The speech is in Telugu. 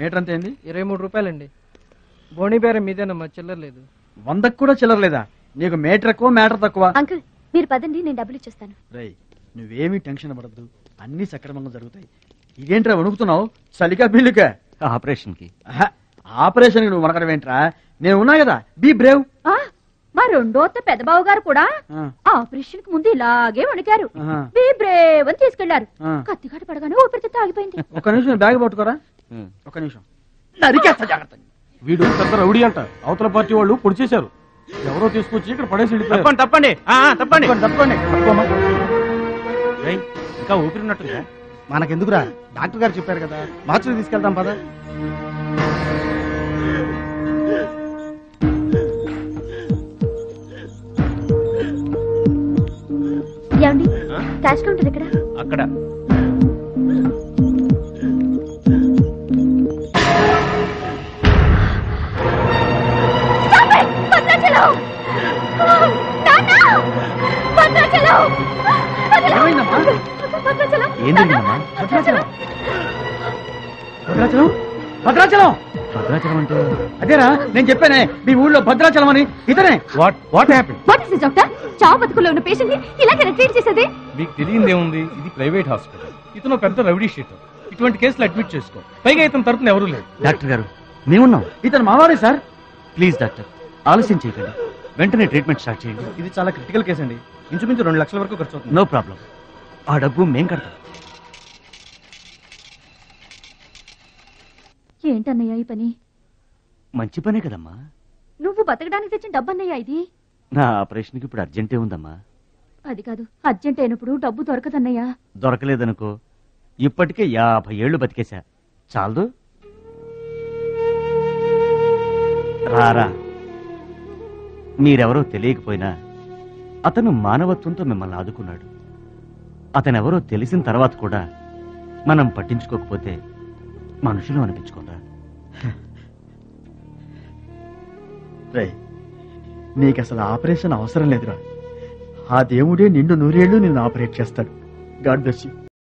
మీటర్ అంత ఏంది? 23 రూపాయలండి. బోణి బేరం మీదేనమ్మా, చిల్లర లేదు. 100కు కూడా చిల్లర లేదా? నీకు మీటర్ ఎక్కువ మ్యాటర్ తక్కువ. అంకుల్ మీరు పదండి, నేను డబ్బులు ఇచ్చేస్తాను. రేయ్ నువ్వేమీ టెన్షన్ పడద్దు, అన్ని సక్రమంగా జరుగుతాయి. ఇదేంట్రా వణుకుతున్నావు? చలికా బిల్లుకా? ఆపరేషన్ కి. ఆపరేషన్ కి నువ్వు వనకడం ఏంట్రా? నేను ఉన్నా కదా, బీ బ్రేవ్. మా రెండో పెద్ద బావు గారు కూడా ఆపరేషన్ కి ముందు ఇలాగే వణికారు. బీ బ్రేవ్ అని తీసుకెళ్లారు. కత్తిగాట పడగానే ఊపిరితిత్తు ఆగిపోయింది. ఒక్క నిమిషం బ్యాగ్ పట్టుకోరా, ఒక్క నిమిషం. నరికేస్తా జాగ్రత్త. వీడు పెద్ద రౌడీ అంట, అవతల పార్టీ వాళ్ళు పొడి చేశారు. ఎవరో తీసుకొచ్చి ఇక్కడ పడేసి వెళ్ళిపోయారు. తప్పండి తప్పండి తప్పండి. ఇంకా ఊపిరి ఉన్నట్టుందా? మనకెందుకురా, డాక్టర్ గారు చెప్పారు కదా, మార్చులు తీసుకెళ్తాం పద. ఏమండి, క్యాష్ కౌంటర్ ఎక్కడ? అక్కడ. భద్రాచలం భద్రాచలం అంటే అదేరా నేను చెప్పానే, మీ ఊళ్ళో భద్రాచలం అని. ఇతనే. What happened? What is doctor? చావు బతుకులో ఉన్న పేషెంట్ ని ఇలాగే ట్రీట్ చేసేది? మీకు తెలియదేముంది, ఇది ప్రైవేట్ హాస్పిటల్. ఇతను పెద్ద రౌడీ షీటర్. ఇటువంటి కేసులు అడ్మిట్ చేసుకో. పైగా ఇతని తరపున ఎవరూ లేదు. డాక్టర్ గారు మేమున్నాం. ఇతను మావాడే సార్. ప్లీజ్ డాక్టర్, ఆలస్యం చేయకండి, వెంటనే ట్రీట్మెంట్ స్టార్ట్ చేయండి. ఇది చాలా క్రిటికల్ కేసు అండి. ఇంచుమించు 2 లక్షల వరకు ఖర్చు అవుతుంది. నో ప్రాబ్లం, ఆ డబ్బు మేం కడతాం. ఏంటన్నయ్యా ఈ పని? మంచి పనే కదమ్మా. నువ్వు బతకడానికి తెచ్చిన డబ్బన్నయ్యా ఇది. నా ఆపరేషన్కి ఇప్పుడు అర్జెంటే ఉందమ్మా. అది కాదు, అర్జెంట్ అయినప్పుడు డబ్బు దొరకదన్నయ్యా. దొరకలేదనుకో, ఇప్పటికే 50 ఏళ్లు బతికేశా, చాలదు. రారా, మీరెవరో తెలియకపోయినా అతను మానవత్వంతో మిమ్మల్ని ఆదుకున్నాడు. అతనెవరో తెలిసిన తర్వాత కూడా మనం పట్టించుకోకపోతే మనుషులు అనిపించుకోరా. రే నీకు అసలు ఆపరేషన్ అవసరం లేదురా. ఆ దేవుడే నిండు 100 ఏళ్ళు నిన్ను ఆపరేట్ చేస్తాడు. God bless you.